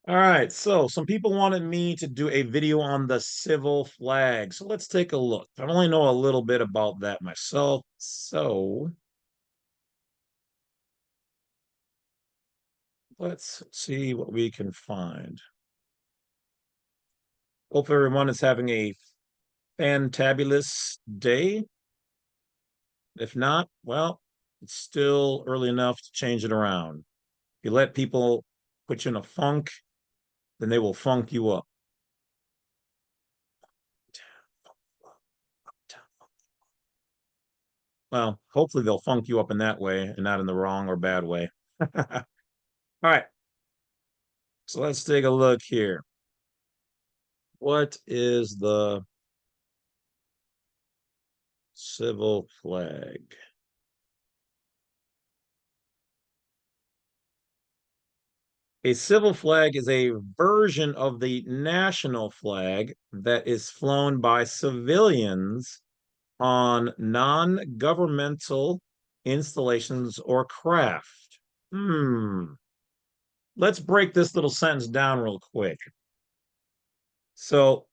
All right, so some people wanted me to do a video on the civil flag. So let's take a look. I only know a little bit about that myself. So let's see what we can find. Hope everyone is having a fantabulous day. If not, well, it's still early enough to change it around. If you let people put you in a funk, then they will funk you up. Well, hopefully they'll funk you up in that way and not in the wrong or bad way. All right, so let's take a look here. What is the civil flag? A civil flag is a version of the national flag that is flown by civilians on non-governmental installations or craft. Let's break this little sentence down real quick. So,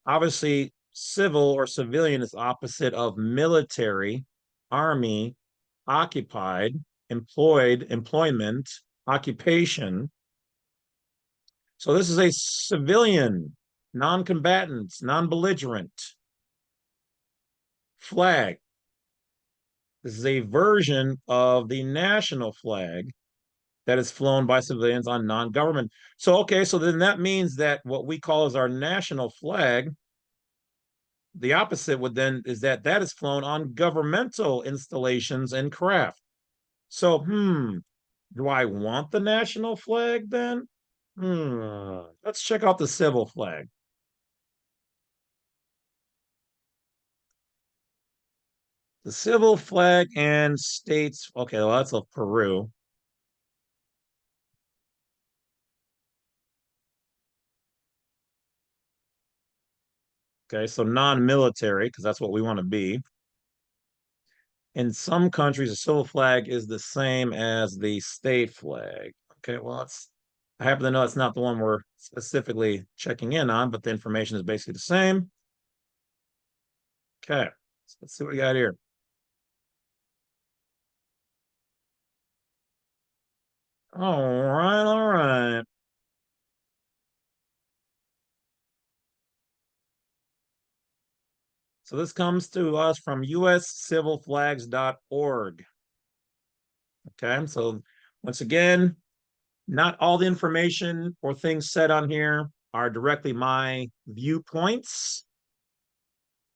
obviously, civil or civilian is opposite of military, army, occupied, employed, employment, occupation. So, this is a civilian, non-combatant, non-belligerent flag. This is a version of the national flag that is flown by civilians on non-government. So, okay, so then that means that what we call as our national flag, the opposite would then is that that is flown on governmental installations and craft. So, do I want the national flag then? Let's check out the civil flag. The civil flag and states, okay, well, that's of Peru. Okay, so non-military, because that's what we want to be. In some countries, the civil flag is the same as the state flag. Okay, well, I happen to know it's not the one we're specifically checking in on, but the information is basically the same. Okay, so let's see what we got here. All right. So this comes to us from uscivilflags.org. Okay, so once again, not all the information or things said on here are directly my viewpoints.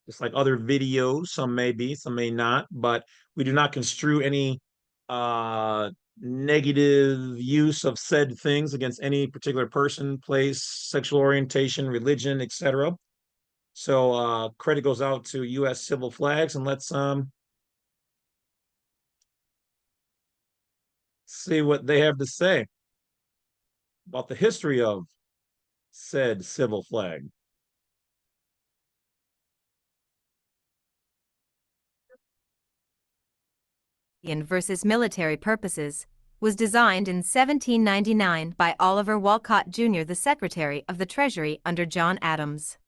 Just like other videos, some may be, some may not, but we do not construe any negative use of said things against any particular person, place, sexual orientation, religion, etc. So credit goes out to U.S. Civil Flags, and let's see what they have to say about the history of said civil flag. Versus military purposes, was designed in 1799 by Oliver Wolcott Jr., the Secretary of the Treasury under John Adams.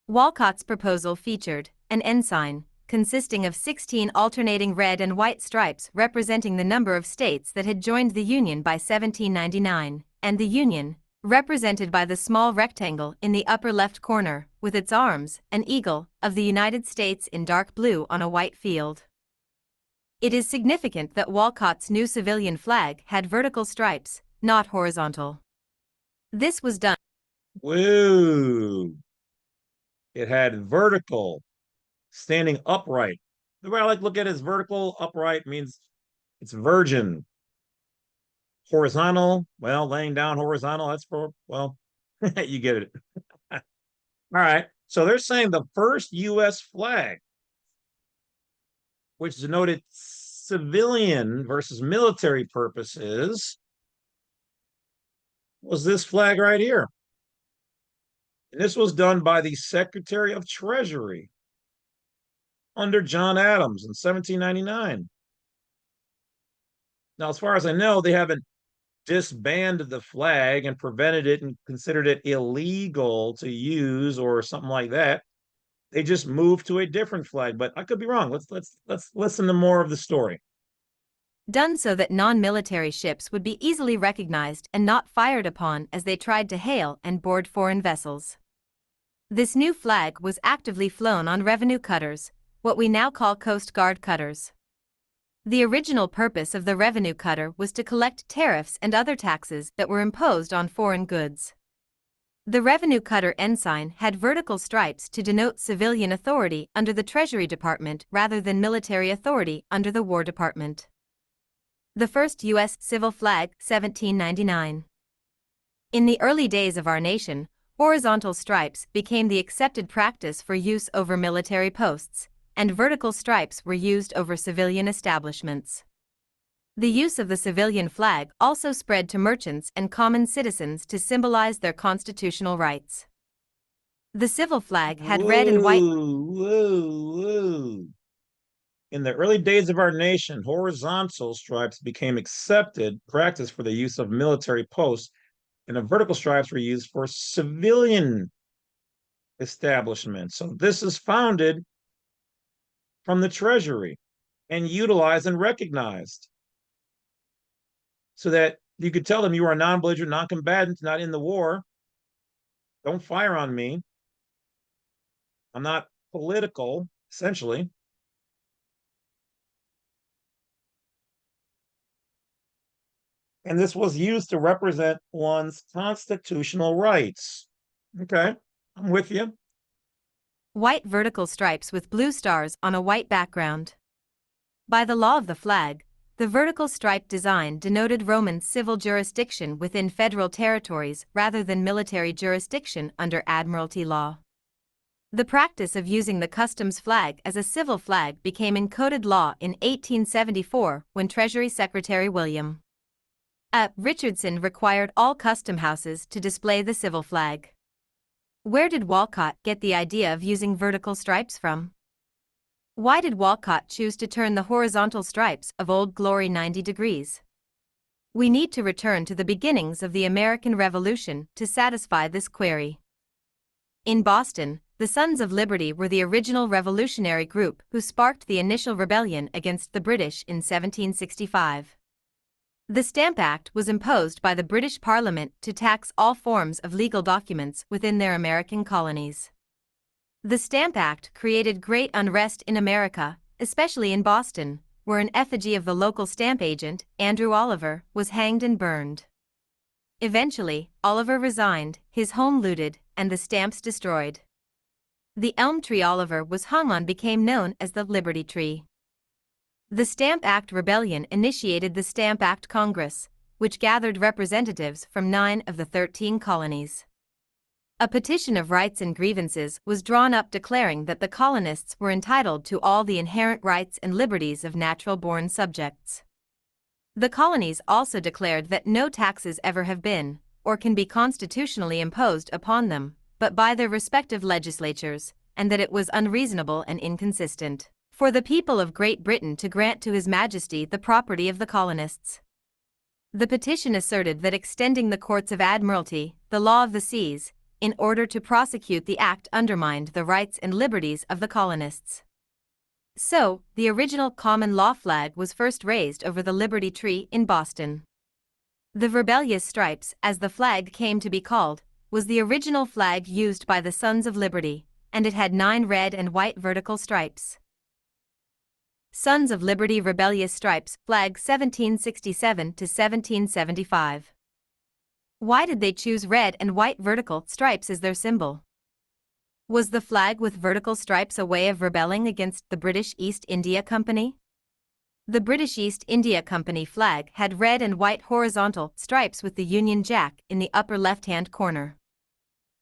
Wolcott's proposal featured an ensign consisting of 16 alternating red and white stripes representing the number of states that had joined the Union by 1799, and the Union, represented by the small rectangle in the upper left corner, with its arms, an eagle, of the United States in dark blue on a white field. It is significant that Wolcott's new civilian flag had vertical stripes, not horizontal. This was done. Woo! It had vertical, standing upright. The way I like to look at it is vertical, upright means it's virgin. Horizontal, well, laying down horizontal, that's for, well, you get it. All right. So they're saying the first U.S. flag, which denoted civilian versus military purposes, was this flag right here. And this was done by the Secretary of Treasury under John Adams in 1799. Now, as far as I know, they haven't disbanded the flag and prevented it and considered it illegal to use or something like that. They just moved to a different flag, but I could be wrong. Let's listen to more of the story. Done so that non-military ships would be easily recognized and not fired upon as they tried to hail and board foreign vessels. This new flag was actively flown on revenue cutters, what we now call Coast Guard cutters. The original purpose of the revenue cutter was to collect tariffs and other taxes that were imposed on foreign goods. The revenue cutter ensign had vertical stripes to denote civilian authority under the Treasury Department rather than military authority under the War Department. The first U.S. civil flag, 1799. In the early days of our nation, horizontal stripes became the accepted practice for use over military posts, and vertical stripes were used over civilian establishments. The use of the civilian flag also spread to merchants and common citizens to symbolize their constitutional rights. The civil flag had red and white. Whoa. In the early days of our nation, horizontal stripes became accepted practice for the use of military posts, and the vertical stripes were used for civilian establishments. So this is founded from the Treasury and utilized and recognized so that you could tell them you are a non-belligerent, non-combatant, not in the war. Don't fire on me. I'm not political, essentially. And this was used to represent one's constitutional rights. Okay, I'm with you. White vertical stripes with blue stars on a white background. By the law of the flag, the vertical stripe design denoted Roman civil jurisdiction within federal territories rather than military jurisdiction under Admiralty law. The practice of using the customs flag as a civil flag became encoded law in 1874 when Treasury Secretary William Richardson required all custom houses to display the civil flag. Where did Walcott get the idea of using vertical stripes from? Why did Walcott choose to turn the horizontal stripes of Old Glory 90 degrees? We need to return to the beginnings of the American Revolution to satisfy this query. In Boston, the Sons of Liberty were the original revolutionary group who sparked the initial rebellion against the British in 1765. The Stamp Act was imposed by the British Parliament to tax all forms of legal documents within their American colonies. The Stamp Act created great unrest in America, especially in Boston, where an effigy of the local stamp agent, Andrew Oliver, was hanged and burned. Eventually, Oliver resigned, his home looted, and the stamps destroyed. The elm tree Oliver was hung on became known as the Liberty Tree. The Stamp Act Rebellion initiated the Stamp Act Congress, which gathered representatives from 9 of the 13 colonies. A petition of rights and grievances was drawn up declaring that the colonists were entitled to all the inherent rights and liberties of natural-born subjects. The colonies also declared that no taxes ever have been, or can be constitutionally imposed upon them, but by their respective legislatures, and that it was unreasonable and inconsistent for the people of Great Britain to grant to His Majesty the property of the colonists. The petition asserted that extending the courts of admiralty, the law of the seas, in order to prosecute the act undermined the rights and liberties of the colonists. So, the original common law flag was first raised over the Liberty Tree in Boston. The rebellious stripes, as the flag came to be called, was the original flag used by the Sons of Liberty, and it had 9 red and white vertical stripes. Sons of Liberty Rebellious Stripes, Flag 1767 to 1775. Why did they choose red and white vertical stripes as their symbol? Was the flag with vertical stripes a way of rebelling against the British East India Company? The British East India Company flag had red and white horizontal stripes with the Union Jack in the upper left-hand corner.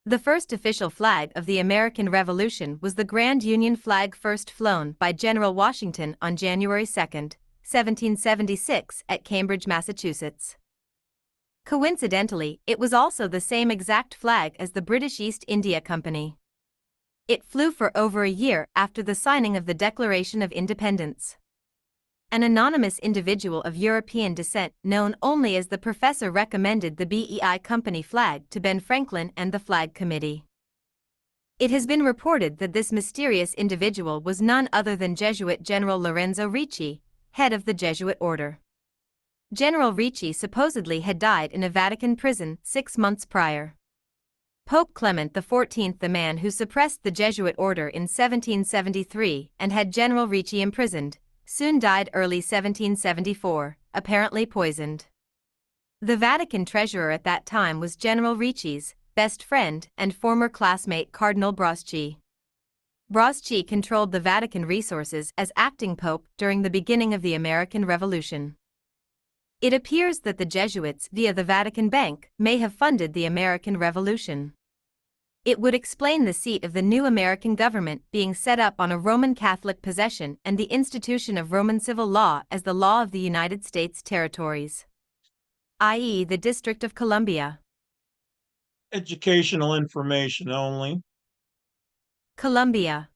The first official flag of the American Revolution was the Grand Union flag first flown by General Washington on January 2, 1776 at Cambridge, Massachusetts. Coincidentally, it was also the same exact flag as the British East India Company. It flew for over a year after the signing of the Declaration of Independence. an anonymous individual of European descent known only as the professor recommended the BEI company flag to Ben Franklin and the Flag Committee. It has been reported that this mysterious individual was none other than Jesuit General Lorenzo Ricci, head of the Jesuit order. General Ricci supposedly had died in a Vatican prison 6 months prior. Pope Clement XIV, the man who suppressed the Jesuit order in 1773 and had General Ricci imprisoned, soon died early 1774, apparently poisoned. The Vatican treasurer at that time was General Ricci's best friend and former classmate Cardinal Broschi. Broschi controlled the Vatican resources as acting pope during the beginning of the American Revolution. It appears that the Jesuits via the Vatican Bank may have funded the American Revolution. It would explain the seat of the new American government being set up on a Roman Catholic possession and the institution of Roman civil law as the law of the United States territories, i.e. the District of Columbia. Educational information only. Columbia.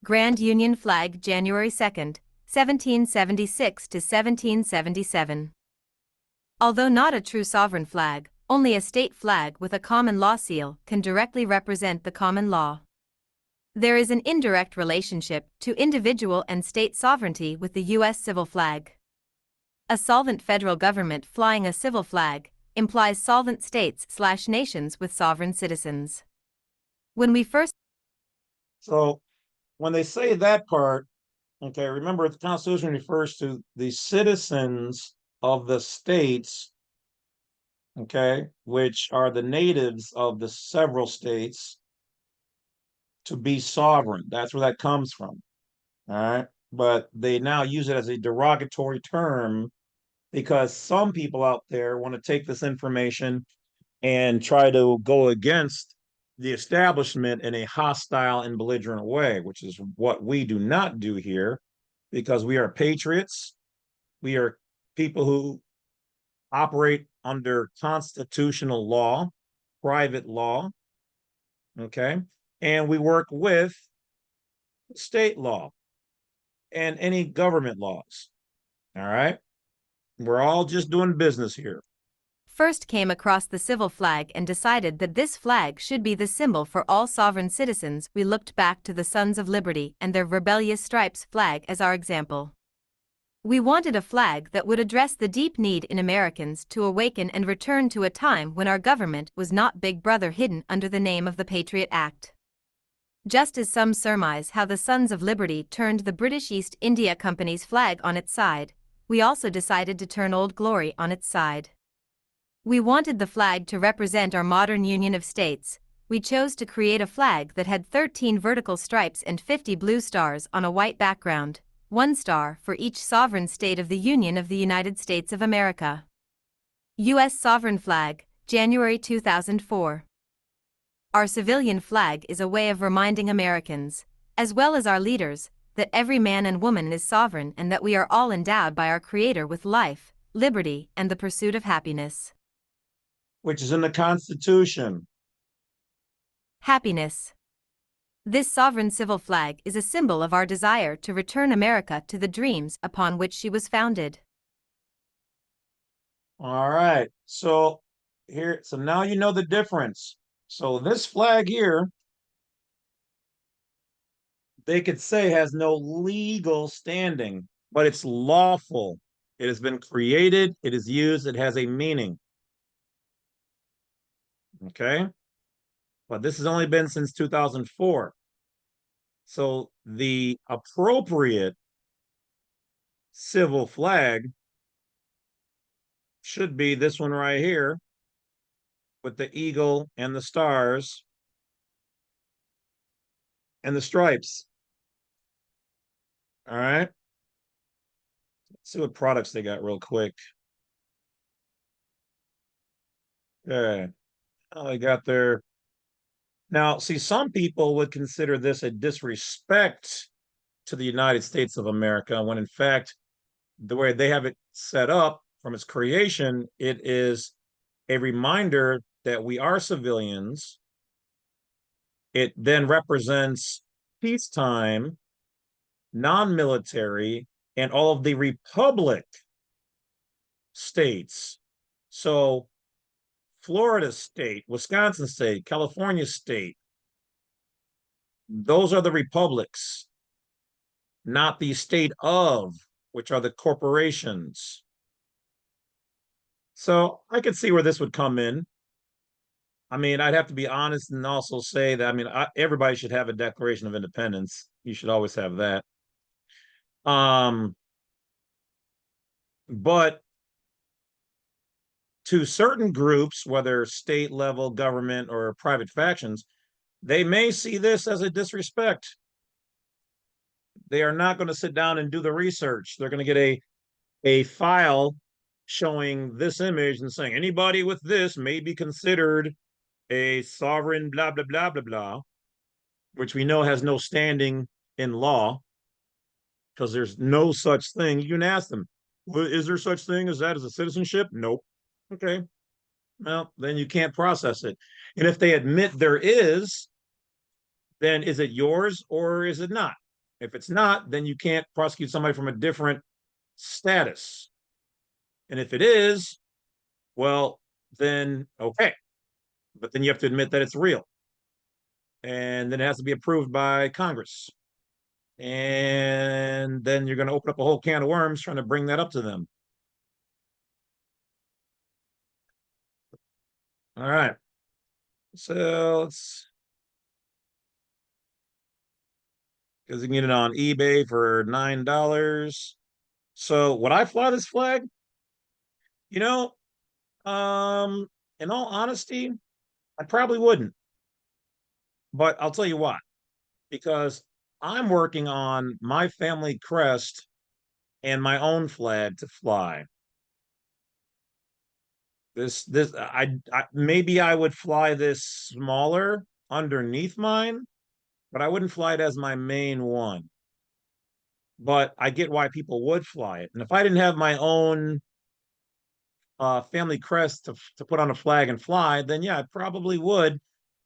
Grand Union Flag, January 2, 1776 to 1777. Although not a true sovereign flag, only a state flag with a common law seal can directly represent the common law. There is an indirect relationship to individual and state sovereignty with the U.S. civil flag. A solvent federal government flying a civil flag implies solvent states/nations with sovereign citizens. So when they say that part, okay, remember the Constitution refers to the citizens of the states, okay, which are the natives of the several states, to be sovereign. That's where that comes from. All right. But they now use it as a derogatory term because some people out there want to take this information and try to go against the establishment in a hostile and belligerent way, which is what we do not do here, because we are patriots. We are people who operate under constitutional law, private law, okay? And we work with state law and any government laws, all right? We're all just doing business here. First came across the civil flag and decided that this flag should be the symbol for all sovereign citizens, we looked back to the Sons of Liberty and their rebellious stripes flag as our example. We wanted a flag that would address the deep need in Americans to awaken and return to a time when our government was not Big Brother hidden under the name of the Patriot Act. Just as some surmise how the Sons of Liberty turned the British East India Company's flag on its side, we also decided to turn Old Glory on its side. We wanted the flag to represent our modern Union of States. We chose to create a flag that had 13 vertical stripes and 50 blue stars on a white background, 1 star for each sovereign state of the Union of the United States of America. U.S. Sovereign Flag, January 2004. Our civilian flag is a way of reminding Americans, as well as our leaders, that every man and woman is sovereign and that we are all endowed by our Creator with life, liberty, and the pursuit of happiness. Which is in the Constitution. Happiness. This sovereign civil flag is a symbol of our desire to return America to the dreams upon which she was founded. All right. So now you know the difference. So this flag here, they could say has no legal standing, but it's lawful. It has been created, it is used, it has a meaning. Okay? But this has only been since 2004. So the appropriate civil flag should be this one right here with the eagle and the stars and the stripes. All right. Let's see what products they got real quick. Okay. Oh, they got their. Now, see, some people would consider this a disrespect to the United States of America, when in fact, the way they have it set up from its creation, it is a reminder that we are civilians. It then represents peacetime, non-military, and all of the republic states. So Florida state, Wisconsin state, California state, those are the republics, not the state of, which are the corporations. So I could see where this would come in. I mean, I'd have to be honest and also say that, I mean, everybody should have a Declaration of Independence. You should always have that. Um, but to certain groups, whether state level, government, or private factions, they may see this as a disrespect. They are not going to sit down and do the research. They're going to get a file showing this image and saying anybody with this may be considered a sovereign, blah, blah, blah, blah, blah, which we know has no standing in law because there's no such thing. You can ask them, well, is there such thing as that as a citizenship? Nope. Okay. Well, then you can't process it. And if they admit there is, then is it yours or is it not? If it's not, then you can't prosecute somebody from a different status. And if it is, well, then okay. But then you have to admit that it's real. And then it has to be approved by Congress. And then you're going to open up a whole can of worms trying to bring that up to them. All right. So let's, because you can get it on eBay for $9. So would I fly this flag? You know, um, in all honesty, I probably wouldn't. But I'll tell you why. Because I'm working on my family crest and my own flag to fly. I maybe I would fly this smaller underneath mine, but I wouldn't fly it as my main one. But I get why people would fly it. And if I didn't have my own family crest to put on a flag and fly, then yeah, I probably would.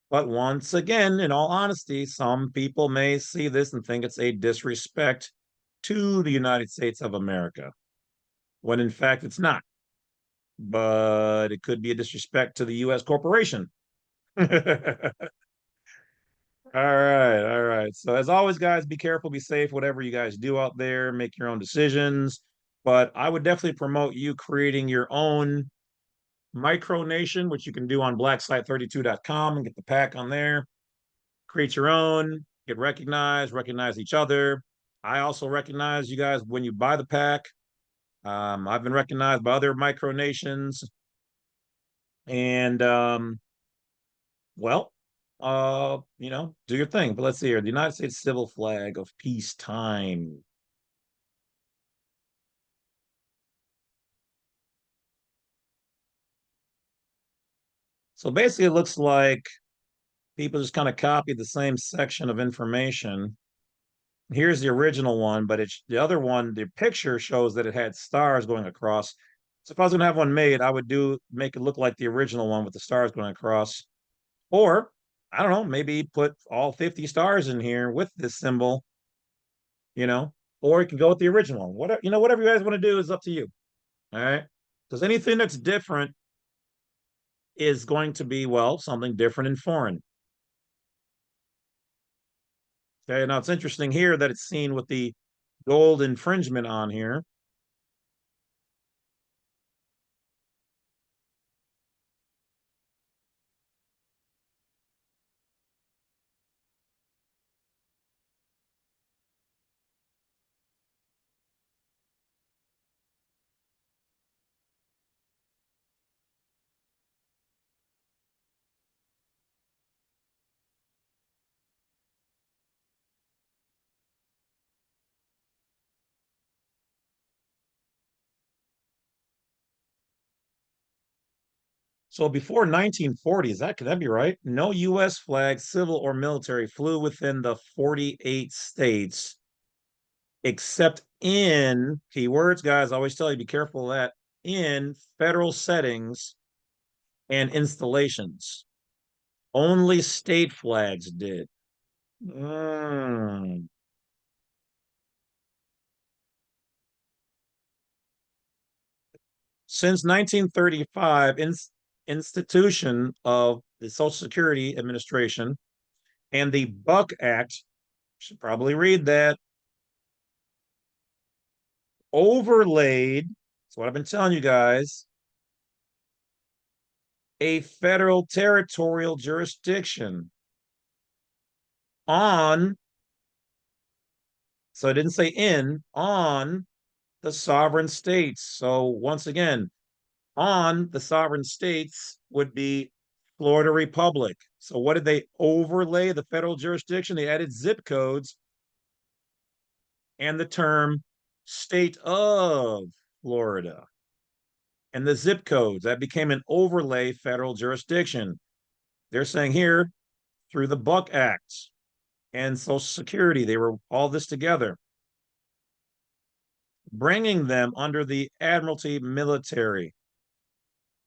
But once again, in all honesty, some people may see this and think it's a disrespect to the United States of America, when in fact it's not. But it could be a disrespect to the U.S. corporation. All right, all right. So as always, guys, be careful, be safe, whatever you guys do out there, make your own decisions. But I would definitely promote you creating your own micronation, which you can do on blacksite32.com and get the pack on there. Create your own, get recognized, recognize each other. I also recognize you guys when you buy the pack. I've been recognized by other micronations. And well, do your thing. But let's see here. The United States civil flag of peacetime. So basically, it looks like people just kind of copied the same section of information. Here's the original one, but it's the other one. The picture shows that it had stars going across. So if I was gonna have one made, I would make it look like the original one with the stars going across. Or I don't know, maybe put all 50 stars in here with this symbol, you know, or you can go with the original. Whatever, whatever you guys want to do is up to you. All right. Because anything that's different is going to be, well, something different and foreign. Okay. Now it's interesting here that it's seen with the gold infringement on here. So before 1940, could that be right? No U.S. flag, civil or military, flew within the 48 states, except in keywords, guys. I always tell you, be careful of that. In federal settings and installations, only state flags did. Mm. Since 1935, institution of the Social Security Administration and the Buck Act, should probably read that, overlaid, that's what I've been telling you guys, a federal territorial jurisdiction on, so I didn't say in, on the sovereign states. So once again, on the sovereign states would be Florida Republic. So what did they overlay the federal jurisdiction? They added zip codes and the term state of Florida and the zip codes. That became an overlay federal jurisdiction. They're saying here through the Buck Act and Social Security, they were all this together, bringing them under the Admiralty military.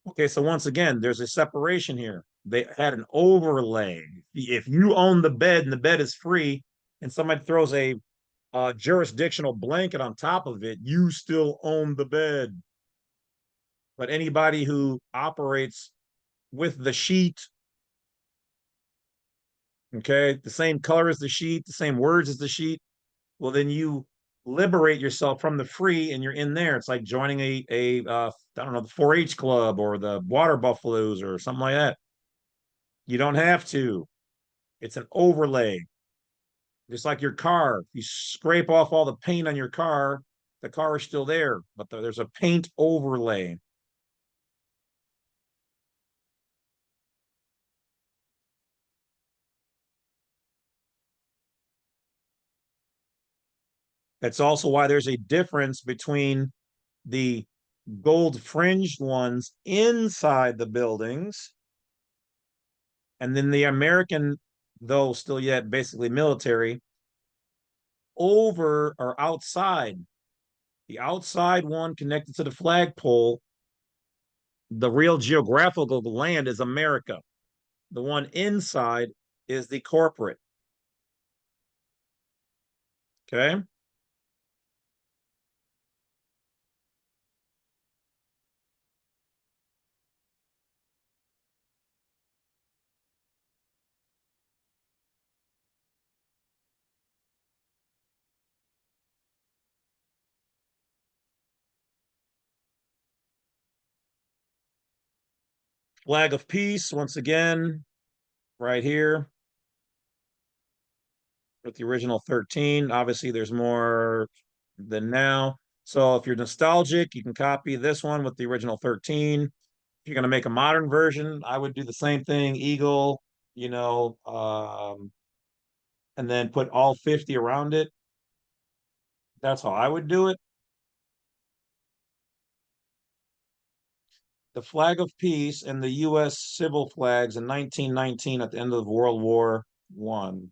Okay, so once again, there's a separation here. They had an overlay. If you own the bed and the bed is free, and somebody throws a jurisdictional blanket on top of it, you still own the bed. But anybody who operates with the sheet, okay, the same color as the sheet, the same words as the sheet, well, then you liberate yourself from the free and you're in there. It's like joining I don't know, the 4-H club or the water buffaloes or something like that. You don't have to. It's an overlay. Just like your car. You scrape off all the paint on your car, the car is still there, but there's a paint overlay. That's also why there's a difference between the gold fringed ones inside the buildings and then the American, though still yet basically military, over or outside. The outside one connected to the flagpole, the real geographical land is America. The one inside is the corporate. Okay. Flag of peace, once again, right here with the original 13. Obviously, there's more than now. So if you're nostalgic, you can copy this one with the original 13. If you're going to make a modern version, I would do the same thing, eagle, you know, and then put all 50 around it. That's how I would do it. The flag of peace and the U.S. civil flags in 1919 at the end of World War One.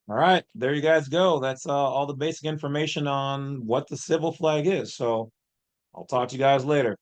All right, there you guys go. That's all the basic information on what the civil flag is. So I'll talk to you guys later.